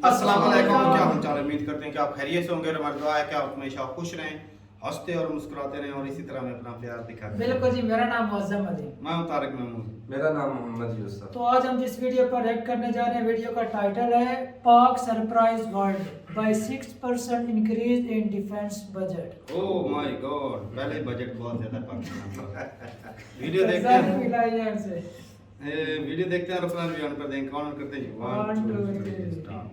अस्सलाम वालेकुम, क्या हाल चाल है। उम्मीद करते हैं कि आप खैरियत से होंगे और हमारी दुआ है कि आप हमेशा खुश रहें, हंसते और मुस्कुराते रहें और इसी तरह में अपना प्यार दिखाते रहें। बिल्कुल जी, मेरा नाम मुअज़्ज़म अली, मैं हूं तारिक महमूद। मेरा नाम मोहम्मद यूसुफ। तो आज हम जिस वीडियो पर रिएक्ट करने जा रहे हैं, वीडियो का टाइटल है पाक surprise world by 6% increase in defence budget. Oh my God, पहले बजट बहुत ज्यादा पाकिस्तान का। वीडियो देखते हैं, वीडियो देखते हैं और अपना रिव्यू कर देंगे। कौन करते हैं? 1 2 3 स्टार्ट।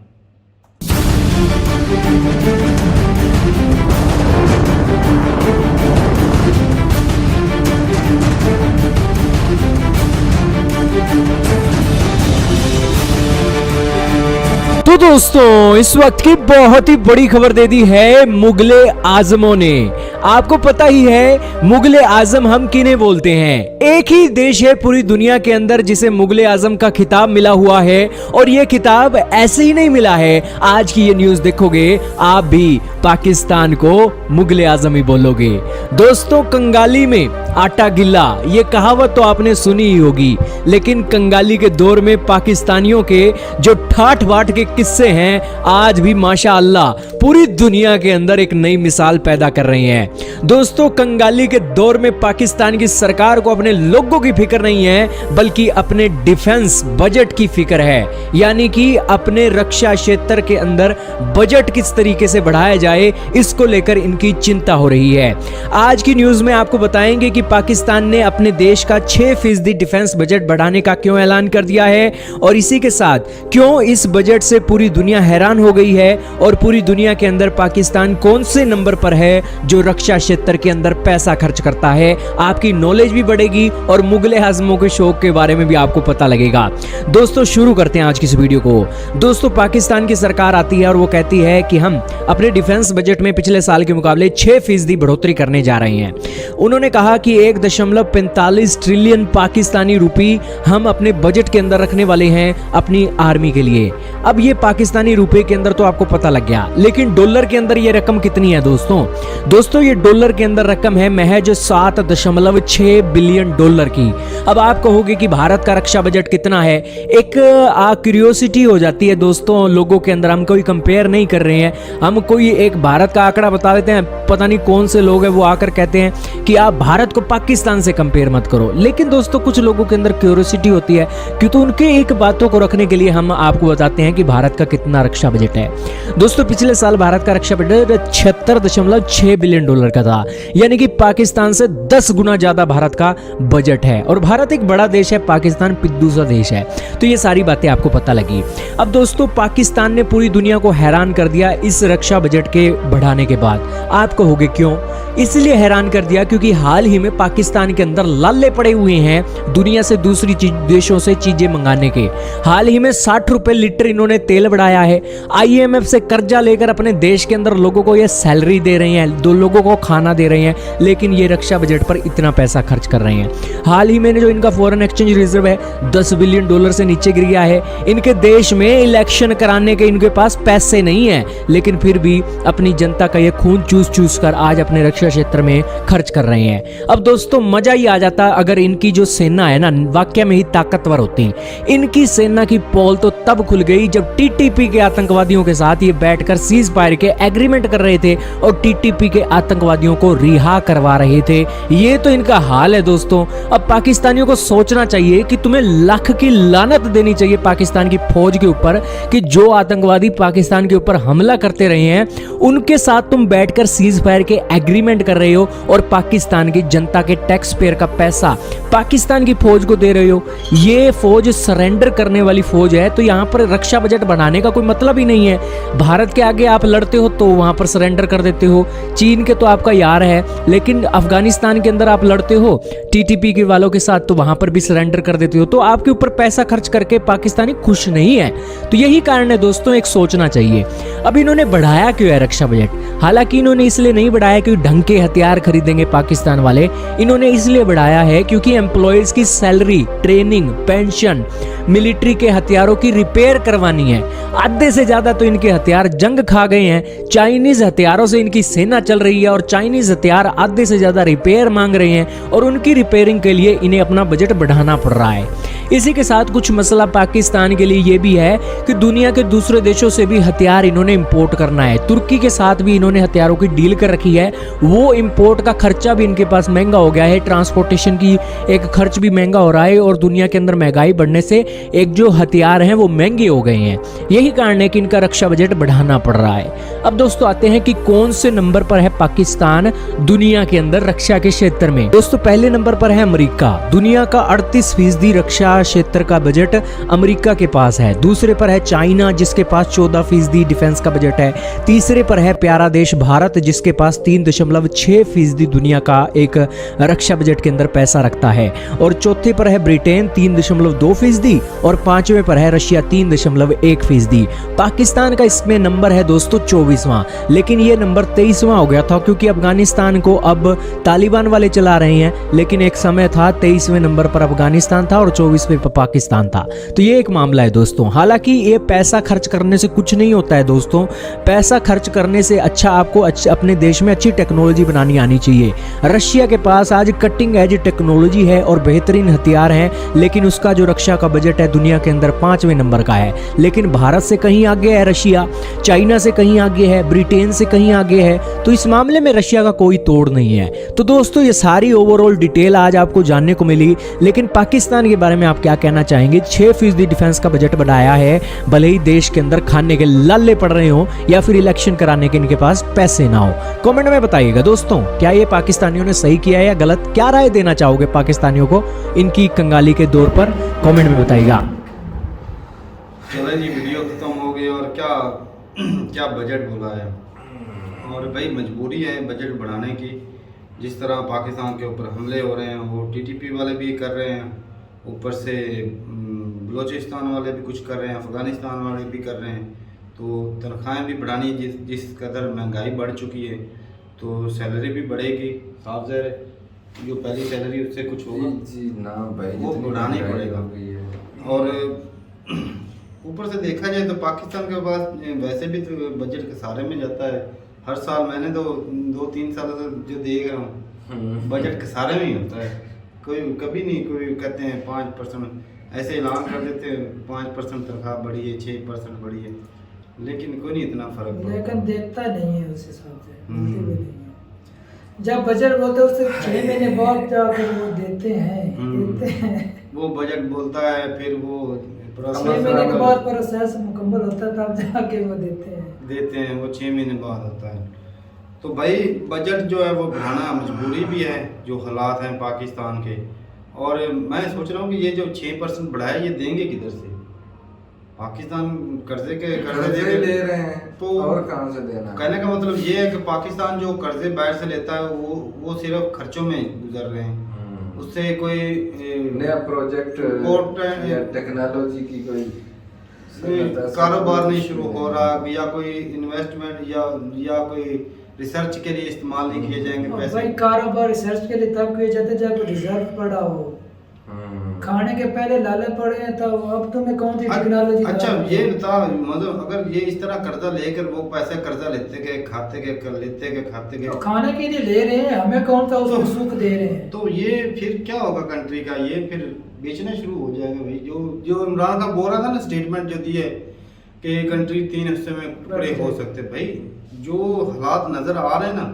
तो दोस्तों, इस वक्त की बहुत ही बड़ी खबर दे दी है मुगले आजमों ने। आपको पता ही है मुगले आजम हम किन्हें बोलते हैं। एक ही देश है पूरी दुनिया के अंदर जिसे मुगले आजम का खिताब मिला हुआ है, और ये खिताब ऐसे ही नहीं मिला है। आज की ये न्यूज देखोगे आप भी पाकिस्तान को मुगले आजम ही बोलोगे। दोस्तों, कंगाली में आटा गिल्ला, ये कहावत तो आपने सुनी ही होगी, लेकिन कंगाली के दौर में पाकिस्तानियों के जो ठाठ बाट के किस्से हैं आज भी माशाअल्लाह पूरी दुनिया के अंदर एक नई मिसाल पैदा कर रही हैं। दोस्तों, कंगाली के दौर में पाकिस्तान की सरकार को अपने लोगों की फिक्र नहीं है, बल्कि अपने डिफेंस बजट की फिक्र है। यानी कि अपने रक्षा क्षेत्र के अंदर बजट किस तरीके से बढ़ाया जाए, इसको लेकर इनकी चिंता हो रही है। आज की न्यूज में आपको बताएंगे कि पाकिस्तान ने अपने देश का 6% डिफेंस बजट बढ़ाने का क्यों ऐलान कर दिया है, और इसी के साथ क्यों इस बजट से पूरी दुनिया हैरान हो गई है, और पूरी दुनिया के अंदर पाकिस्तान कौन से नंबर पर है जो रक्षा क्षेत्र के अंदर पैसा खर्च करता है। आपकी नॉलेज भी बढ़ेगी और मुगले आजमों के शौक के बारे में भी आपको पता लगेगा। दोस्तों, शुरू करते हैं आज की इस वीडियो को। दोस्तों, पाकिस्तान की सरकार आती है और वो कहती है कि हम अपने डिफेंस बजट में पिछले साल के मुकाबले 6% बढ़ोतरी करने जा रहे हैं। उन्होंने कहा कि 1.45 ट्रिलियन पाकिस्तानी रुपए हम अपने बजट के अंदर रखने वाले हैं अपनी आर्मी के लिए। अब ये पाकिस्तानी रुपए के अंदर तो आपको पता लग गया, लेकिन डॉलर के अंदर ये रकम कितनी है दोस्तों ये डॉलर के अंदर रकम है महज 7.6 बिलियन डॉलर की। अब आप कहोगे कि भारत का रक्षा बजट कितना है। एक क्यूरियोसिटी हो जाती है दोस्तों लोगों के अंदर। हम कोई कंपेयर नहीं कर रहे हैं, हम कोई एक भारत का आंकड़ा बता देते हैं। पता नहीं कौन से लोग हैं वो आकर कहते हैं कि आप भारत को पाकिस्तान से कंपेयर मत करो। लेकिन दोस्तों, कुछ लोगों के अंदर क्यूरियोसिटी होती है कि तो उनके एक बातों को रखने के लिए हम आपको बताते हैं कि भारत का कितना रक्षा बजट है। दोस्तों, पिछले साल भारत का रक्षा बजट 76.6 बिलियन डॉलर का था, यानी कि पाकिस्तान से 10 गुना ज्यादा भारत का बजट है। और भारत एक बड़ा देश है, पाकिस्तान पिद्दू सा देश है। तो ये सारी बातें आपको पता लगी। अब दोस्तों, पाकिस्तान ने पूरी दुनिया को हैरान कर दिया इस रक्षा बजट के बढ़ाने के बाद। आप कहोगे क्यों? इसलिए हैरान कर दिया क्योंकि हाल ही में पाकिस्तान के अंदर लाले पड़े हुए हैं दुनिया से दूसरी देशों से चीजें मंगाने के। हाल ही में 60 रुपए लीटर इन्होंने तेल बढ़ाया है। IMF से कर्जा लेकर अपने देश के अंदर लोगों को ये सैलरी दे रहे हैं, दो लोगों को खाना दे रहे हैं, लेकिन ये रक्षा बजट पर इतना पैसा खर्च कर रहे हैं। हाल ही में जो इनका फॉरेन एक्सचेंज रिजर्व है 10 बिलियन डॉलर से नीचे गिर गया है। इनके देश में इलेक्शन कराने के इनके पास पैसे नहीं है, लेकिन फिर भी अपनी जनता का ये खून चूस चूस कर आज अपने रक्षा क्षेत्र में खर्च कर रहे हैं। अब दोस्तों, मजा ही आ जाता अगर इनकी जो सेना है ना वाकई में ही ताकतवर होती। इनकी सेना की पोल तो तब खुल गई जब TTP के आतंकवादियों के साथ ये बैठकर सीज फायर के एग्रीमेंट कर रहे थे और TTP के आतंकवादियों को रिहा करवा रहे थे। ये तो इनका हाल है दोस्तों। अब पाकिस्तानियों को सोचना चाहिए कि तुम्हें लाख की लानत देनी चाहिए पाकिस्तान की फौज के ऊपर कि जो आतंकवादी पाकिस्तान के ऊपर हमला करते रहे हैं उनके साथ तुम बैठकर सीज फायर के एग्रीमेंट कर रहे हो और पाकिस्तान की जनता के टैक्स पेयर का पैसा पाकिस्तान की फौज को दे रहे हो। ये फौज सरेंडर करने वाली फौज है, तो यहां पर रक्षा बजट बढ़ाने का कोई मतलब ही नहीं है। भारत के आगे आप लड़ते हो तो वहां पर सरेंडर कर देते हो। चीन के तो आपका यार है, लेकिन अफगानिस्तान के अंदर आप लड़ते हो TTP के वालों के साथ, तो वहां पर भी सरेंडर कर देते हो। तो आपके ऊपर पैसा खर्च करके पाकिस्तानी खुश नहीं है। तो यही कारण है दोस्तों, एक सोचना चाहिए। अब इन्होंने बढ़ाया क्यों है रक्षा बजट? हालांकि इन्होंने इसलिए इसलिए नहीं बढ़ाया क्योंकि ढंग के हथियार खरीदेंगे पाकिस्तान वाले, इन्होंने इसलिए बढ़ाया है क्योंकि एम्प्लॉयज की सैलरी, ट्रेनिंग, पेंशन, मिलिट्री के हथियारों की रिपेयर करवानी है। आधे से ज्यादा तो इनके हथियार जंग खा गए हैं, चाइनीज हथियारों से इनकी सेना चल रही है और चाइनीज हथियार आधे से ज्यादा रिपेयर मांग रहे हैं और उनकी रिपेयरिंग के लिए इन्हें अपना बजट बढ़ाना पड़ रहा है। इसी के साथ कुछ मसला पाकिस्तान के लिए ये भी है कि दुनिया के दूसरे देशों से भी हथियार इन्होंने इंपोर्ट करना है। तुर्की के साथ भी इन्होंने हथियारों की डील कर रखी है, वो इंपोर्ट का खर्चा भी इनके पास महंगा हो गया है, ट्रांसपोर्टेशन की एक खर्च भी महंगा हो रहा है और दुनिया के अंदर महंगाई बढ़ने से एक जो हथियार हैं वो महंगे हो गए हैं। यही कारण है कि इनका रक्षा बजट बढ़ाना पड़ रहा है। अब दोस्तों आते हैं कि कौन से नंबर पर है पाकिस्तान दुनिया के अंदर रक्षा के क्षेत्र में। दोस्तों पहले नंबर पर है अमेरिका, दुनिया का 38% रक्षा क्षेत्र का बजट अमेरिका के पास है। दूसरे पर है चाइना जिसके पास 14% डिफेंस का बजट है। तीसरे पर है प्यारा देश भारत जिसके पास 3.6% दुनिया का एक रक्षा बजट के अंदर पैसा रखता है। और चौथे पर है ब्रिटेन 3.2% और पांचवें पर है रशिया 3.1%। पाकिस्तान का इसमें नंबर है दोस्तों 24वां, लेकिन ये नंबर 23वां हो गया था क्योंकि अफगानिस्तान को अब तालिबान वाले चला रहे हैं, लेकिन एक समय था 23वें नंबर पर अफगानिस्तान था और 24वें पर पाकिस्तान था। तो ये एक मामला है दोस्तों। हालांकि ये पैसा खर्च करने से कुछ नहीं होता है दोस्तों, पैसा खर्च करने से अच्छा आपको अपने देश में अच्छी टेक्नोलॉजी बनानी आनी चाहिए। रशिया के पास आज कटिंग एज टेक्नोलॉजी है और बेहतरीन हथियार है, लेकिन उसका जो रक्षा का बजट है दुनिया के अंदर 5वें नंबर का है। लेकिन भारत से कहीं आगे है रशिया, चाइना से कहीं आगे है, ब्रिटेन से कहीं आगे है, तो इस मामले में रशिया का कोई तोड़ नहीं है। तो दोस्तों ये सारी ओवरऑल डिटेल आज आपको जानने को मिली, लेकिन पाकिस्तान के बारे में आप क्या कहना चाहेंगे? 6% डिफेंस का बजट बढ़ाया है, भले ही देश के अंदर खाने के लाले पड़ रहे हो या फिर इलेक्शन कराने के इनके पास पैसे ना हो। कमेंट में बताइएगा दोस्तों, क्या ये पाकिस्तानियों ने सही किया है या गलत? क्या राय देना चाहोगे पाकिस्तानियों को इनकी कंगाली के दौर पर? कमेंट में बताइएगा। चलो जी, वीडियो खत्म हो गई और क्या क्या बजट बोला है। और भाई मजबूरी है बजट बढ़ाने की। जिस तरह पाकिस्तान के ऊपर हमले हो रहे हैं वो टीटीपी वाले भी कर रहे हैं, ऊपर से बलूचिस्तान वाले भी कुछ कर रहे हैं, अफ़गानिस्तान वाले भी कर रहे हैं। तो तनख्वाहें भी बढ़ानी, जिस कदर महंगाई बढ़ चुकी है तो सैलरी भी बढ़ेगी। साफ ज़ाहिर है जो पहली सैलरी उससे कुछ होगा जी ना भाई, वो बढ़ाना ही पड़ेगा। और ऊपर से देखा जाए तो पाकिस्तान के पास वैसे भी तो बजट के सारे में जाता है। हर साल मैंने तो 2-3 साल से जो देख रहा हूँ बजट के सारे में ही होता है। कोई कभी नहीं, कोई कहते हैं 5% ऐसे ऐलान कर देते हैं 5% तनख्वाह बढ़ी है, 6% बढ़ी है, लेकिन कोई नहीं इतना फर्क पड़ता। लेकिन देखता नहीं है उस हिसाब से, मिलती भी नहीं है। जब बजट बोलते हैं उससे 6 महीने बाद जाकर वो देते हैं वो बजट बोलता है, फिर वो 6 महीने के बाद प्रोसेस मुकम्मल होता है तब जाके वो देते हैं वो 6 महीने बाद होता है। तो भाई बजट जो है वो बढ़ाना मजबूरी भी है, जो हालात हैं पाकिस्तान के। और मैं सोच रहा हूँ कि ये जो 6% बढ़ाया ये देंगे किधर से? पाकिस्तान कर्जे ले रहे हैं तो और कहाँ से देना? कहने का मतलब ये है कि पाकिस्तान जो कर्जे बाहर से लेता है वो सिर्फ खर्चों में गुजर रहे हैं, उससे कोई नया प्रोजेक्ट या टेक्नोलॉजी की कोई कारोबार नहीं शुरू हो रहा, या कोई इन्वेस्टमेंट या कोई रिसर्च के लिए इस्तेमाल नहीं किए जाएंगे पैसे। भाई कारोबार रिसर्च के लिए तब किए जाते जब रिजर्व पड़ा हो, खाने के पहले लाले पड़े हैं तब। अब तुम्हें कौन सी टेक्नोलॉजी? अच्छा ये बता, मतलब अगर ये इस तरह कर्जा लेकर वो पैसे कर्जा लेते गए खाते गए तो खाने के लिए ले रहे हैं, हमें कौन सा उसको सुख दे रहे हैं? तो ये फिर क्या होगा कंट्री का? ये फिर बेचना शुरू हो जाएगा भाई। जो इमरान खान बोल रहा था ना, स्टेटमेंट जो दी है कि कंट्री 3 हिस्से में टुकड़े हो सकते, भाई जो हालात नजर आ रहे हैं ना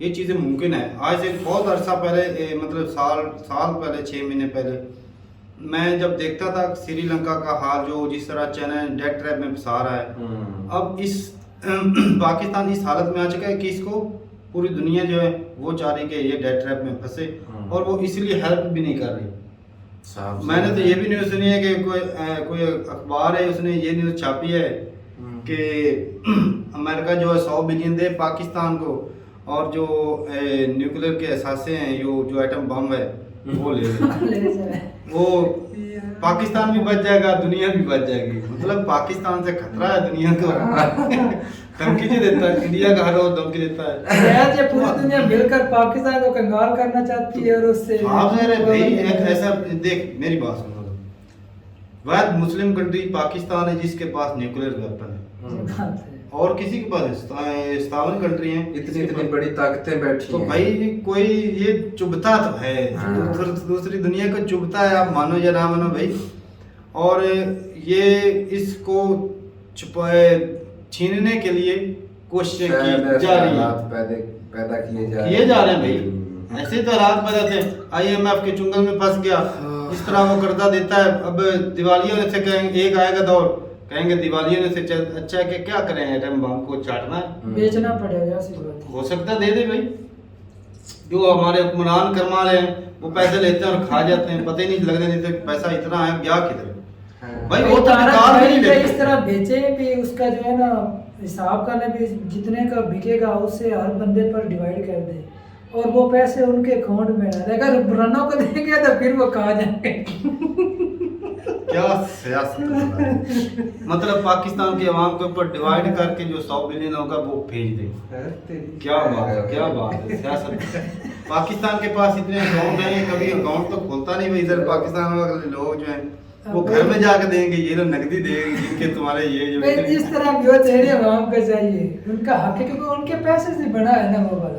ये चीज़ें मुमकिन है। आज से बहुत अरसा पहले, मतलब साल पहले, 6 महीने पहले मैं जब देखता था श्रीलंका का हाल, जो जिस तरह चाइना डेट ट्रैप में फंसा रहा है, अब इस पाकिस्तान इस हालत में आ चुका है कि इसको पूरी दुनिया जो है वो चाह रही कि ये डेट ट्रैप में फंसे, और वो इसलिए हेल्प भी नहीं कर रही। मैंने तो ये भी न्यूज़ सुनी है कि कोई अखबार है उसने ये न्यूज़ छापी है कि अमेरिका जो है 100 बिलियन दे पाकिस्तान को, और जो न्यूक्लियर के असासे हैं जो एटम बम है वो ले जाए। वो पाकिस्तान भी बच जाएगा, दुनिया भी बच जाएगी। मतलब पाकिस्तान से खतरा है दुनिया को। धमकी जो देता है, इंडिया का हर रोज धमकी देता है। शायद ये पूरी दुनिया मिलकर पाकिस्तान को कंगाल करना चाहती है और उससे आप मेरे भाई एक ऐसा देख, मेरी बात सुनो, वह मुस्लिम कंट्री पाकिस्तान है जिसके पास न्यूक्लियर वेपन है, ये बात है। और किसी के पास 57 कंट्री हैं, इतनी बड़ी ताकतें बैठी तो हैं। भाई कोई ये चुभता तो है, हाँ। दूसरी दुनिया को चुभता है, आप मानो या ना मानो भाई। और ये इसको छुपाए छीनने के लिए कोशिशें की जा रही हैं, हालात पैदा किए जा रहे हैं भाई। ऐसे तो हालात पैदा थे, IMF के चुंगल में फंस गया, इस तरह वो कर्जा देता है। अब दिवालियों से कहेंगे, एक आएगा दौर कहेंगे दिवालियों से अच्छा है कि क्या करें, एटम बम को चाटना है, बेचना पड़ेगा, ऐसी बात है। हो सकता है दे दे भाई। जो हमारे हुक्मरान करवा रहे हैं वो पैसे लेते हैं और खा जाते हैं, पता ही नहीं लगने देते पैसा इतना है, गया किधर भाई। वो तो तारक निकाल भी भाई नहीं का लेते। इस तरह बेचे भी, उसका जो है ना हिसाब करना भी, जितने का बिकेगा उससे हर बंदे पर डिवाइड कर दे और वो पैसे उनके अकाउंट में डाले। अगर रनों को देंगे तो फिर वो कहा जाएंगे। क्या सियासत है। मतलब पाकिस्तान की आवाम के ऊपर डिवाइड करके जो 100 बिलियन होगा वो भेज दे। क्या बात है, क्या बात है, सियासत। पाकिस्तान के पास इतने अकाउंट हैं, कभी अकाउंट तो खोलता नहीं भाई। इधर पाकिस्तान वाले लोग जो हैं वो घर में जाकर देंगे, ये लोग नकदी देंगे जिनके तुम्हारे ये जो भाई जिस तरह भी हो चाहिए आवाम को चाहिए, उनका हक है क्योंकि उनके पैसे से बना है ना वो वाला।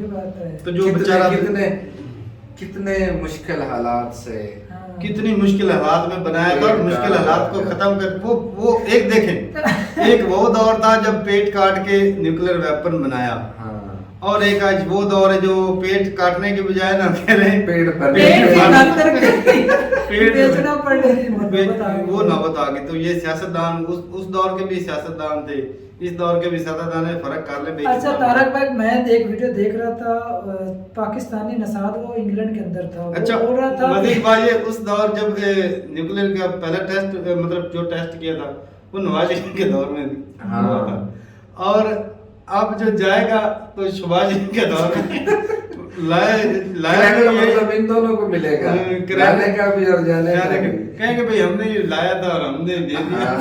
ये बात है। तो जो बेचारा कितने मुश्किल हालात से, हाँ। कितनी मुश्किल हालात में बनाया था, और मुश्किल हालात को खत्म कर वो एक देखें, एक वो दौर था जब पेट काट के न्यूक्लियर वेपन बनाया, हाँ, और एक आज वो दौर है जो पेट काटने के बजाय ना कह रहे हैं पेड़ पर पेट की नतर पेट बेचना पड़ रही है। वो नौबत आ गई। तो ये सियासतदान उस दौर के भी सियासतदान थे, इस दौर के भी सियासतदान है, फर्क कर ले। अच्छा तारक भाई, मैं एक वीडियो देख रहा था, पाकिस्तानी नसाद वो इंग्लैंड के अंदर था, अच्छा वो बोल रहा था मजीद भाई, ये उस दौर जब न्यूक्लियर का पहला टेस्ट मतलब जो टेस्ट किया था वो नवाज शरीफ के दौर में हाँ। हुआ था, और अब जो जाएगा तो शहबाज शरीफ के दौर में लाया का मतलब इन दोनों को मिलेगा, लाने का भी और जाने का भी। कहेंगे भाई हमने ये लाया था और हमने दे दिया। हाँ।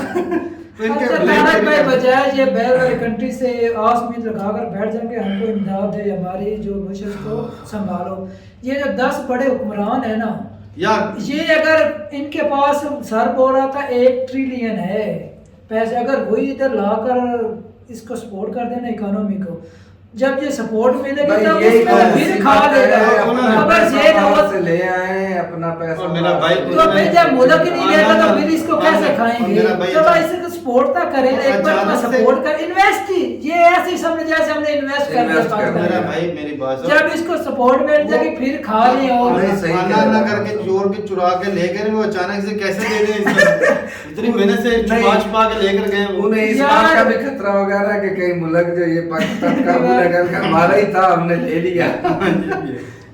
तो इनके अच्छा blame तारक भाई, करेंगे। बजाय ये बैर वाली कंट्री से आस उम्मीद लगाकर बैठ जाएंगे हमको इमदाद दे, हमारी जो मुश्किल को संभालो। ये जो 10 बड़े हुक्मरान है ना यार, ये अगर इनके पास सर बोल रहा था 1 ट्रिलियन है पैसे, अगर वही इधर लाकर इसको सपोर्ट कर देना इकोनॉमी को, जब ये सपोर्ट मिलेगी भाई तब यही उसको बात फिर है, खा लेगा। अगर ये ना हो से ले आए अपना पैसा, और मेरा भाई तो फिर जब मुल्क ही नहीं लेगा तो फिर इसको कैसे खाएंगे? मेरा भाई चलो अच्छा- इसे तो सपोर्ट तो करें, एक बार अचानक से- सपोर्ट कर, इन्वेस्ट ही, ये ऐसे ही समझ जैसे हमने इन्वेस्ट कर दिया इन्वेस्ट कर पाकिस्तान मेरा में। भाई मेरी बात सुन। जब इसको सपोर्ट मिल जाएगी फिर खा लें और नहीं, सही खाना कह ना रहा करके चोर के चुरा के लेकर वो अचानक से कैसे दे दें इसको? इतनी मेहनत से छुपा छुपा के लेकर गए वो। उन्हें इस बात का भी खतरा होगा ना कि कहीं मुल्क जो ये पाकिस्तान का मुल्क हमारा ही था, हमने ले लिया।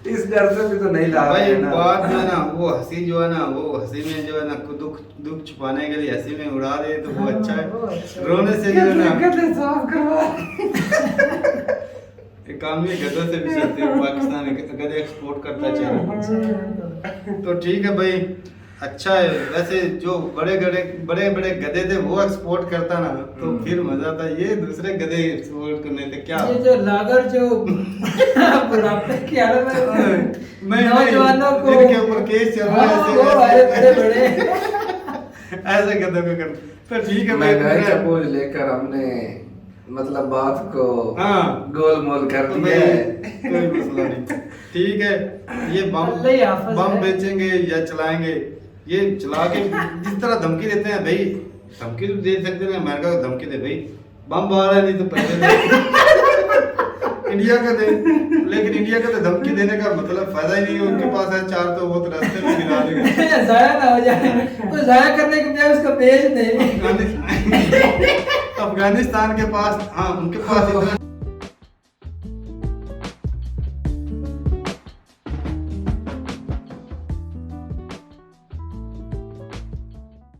इस डर से भी तो नहीं ला भाई रहे हैं ना। बात जो है ना वो हंसी जो है ना वो हंसी में जो है ना दुख छुपाने के लिए हंसी में उड़ा दे तो वो अच्छा वो है। अच्छा है। रोने से जो है ना गद्दे साफ करवा। इकानवी गधों से भी सस्ते हैं, पाकिस्तान गधे एक्सपोर्ट करता है चलो। तो ठीक है भाई, अच्छा है। वैसे जो बड़े बड़े गधे थे वो एक्सपोर्ट करता ना तो फिर मजा आता, ये दूसरे गधे एक्सपोर्ट करने से क्या ये जो लागर जो बुढ़ापे की हालत में नहीं, नौजवानों को जिनके ऊपर केस चल रहा है, हाँ, ऐसे- वो वाले बड़े ऐसे गधों को कर। तो ठीक है महंगाई का भाई, बोझ लेकर हमने मतलब बात को हाँ गोलमोल कर तो दिया भाई, है। कोई मसला नहीं। ठीक है, ये अल्लाह ही हाफ़िज़ बम है। बेचेंगे या चलाएंगे, ये चला के जिस तरह धमकी देते हैं भाई, धमकी तो दे सकते हैं, अमेरिका को धमकी दे भाई बम बाहर है नहीं तो पैसे दे। इंडिया का दे, लेकिन इंडिया का तो धमकी देने का मतलब फायदा ही नहीं है, उनके पास है 4 तो वो तो रास्ते में गिरा देंगे। जाया ना हो जाए, तो जाया करने के बजाय उसको बेच दे। अफगानिस्तान के पास, हाँ उनके पास इतना